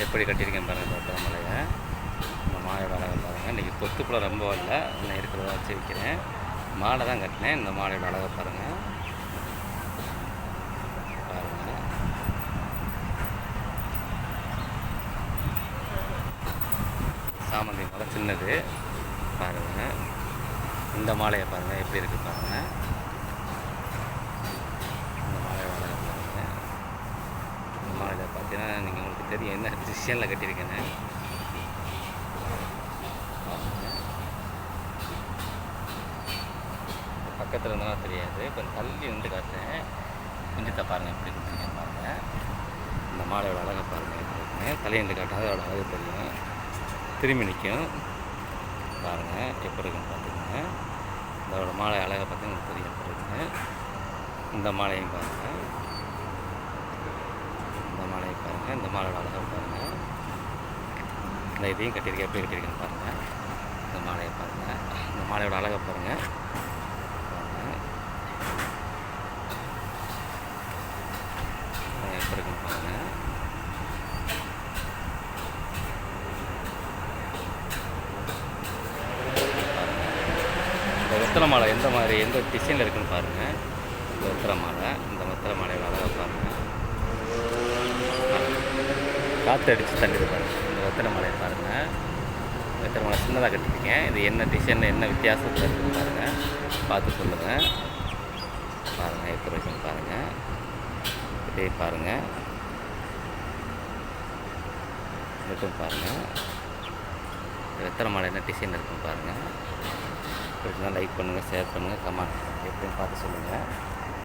எப்படி கட்டியிருக்கேன் பாருங்கள் வெத்தலை மாலையை. இந்த மாலையோட அழகை பாருங்கள். இன்றைக்கி கொத்துக்குள்ளே ரொம்ப இல்லை, இன்னும் இருக்கிறத வச்சு வைக்கிறேன். மாலை தான் கட்டினேன். இந்த மாலையோட அழகை பாருங்கள். பாருங்கள் சாமந்தி மாலை சின்னது பாருங்கள். இந்த மாலையை பாருங்கள் எப்படி இருக்குது பாருங்கள். இந்த மாலையோட அழகை பாருங்கள். இந்த மாலையில் பார்த்தீங்கன்னா நீங்கள் உங்களுக்கு தெரியும் என்ன டிசைனில் கட்டியிருக்கேன்னு. பக்கத்தில் இருந்தாலும் தெரியாது. இப்போ தள்ளி வந்து காட்டுறேன். குஞ்சத்தை பாருங்கள் எப்படி கொடுத்துருக்கேன்னு பாருங்கள். இந்த மாலையோட அழகை பாருங்கள் எப்படி இருக்குன்னு. தலையிட்டு காட்டாத அதோட அழகு தெரியும். திரும்பி நிற்கும் பாருங்கள் எப்படி இருக்குன்னு பார்த்துக்கோங்க. இதோட மாலை அழகை பார்த்து உங்களுக்கு தெரியும் எப்படி இருக்குன்னு. இந்த மாலையும் பாருங்கள். இந்த மாலையை பாருங்கள். இந்த மாலையோட அழகை பாருங்கள். இந்த இதையும் கட்டியிருக்கேன் எப்படி கட்டியிருக்கேன்னு பாருங்கள். இந்த மாலையை பாருங்கள். இந்த மாலையோட அழகை பாருங்கள். எப்படி இருக்குன்னு பாருங்கள். இந்த வெத்தலை மாலை எந்த மாதிரி எந்த டிசைனில் இருக்குன்னு பாருங்கள். இந்த வெத்தலை மாலை, இந்த வெத்தலை மாலையோட அழகை பாருங்கள். காற்று அடித்து தள்ளிது பாருங்கள். இந்த வெத்தலை மாலையை பாருங்கள். வெத்தலை மாலை சின்னதாக கட்டிருக்கேன். இது என்ன டிசைன் என்ன வித்தியாசத்தில் இருக்குன்னு பாருங்கள். பார்த்து சொல்லுங்கள். பாருங்கள் எப்படி இருக்குன்னு பாருங்கள். இதே பாருங்கள் இருக்கும் பாருங்கள். வெத்தலை மாலை என்ன டிசைன் இருக்குன்னு பாருங்கள். பிடிச்சிருந்தா லைக் பண்ணுங்கள், ஷேர் பண்ணுங்கள், கமெண்ட் எப்படின்னு பார்த்து சொல்லுங்கள்.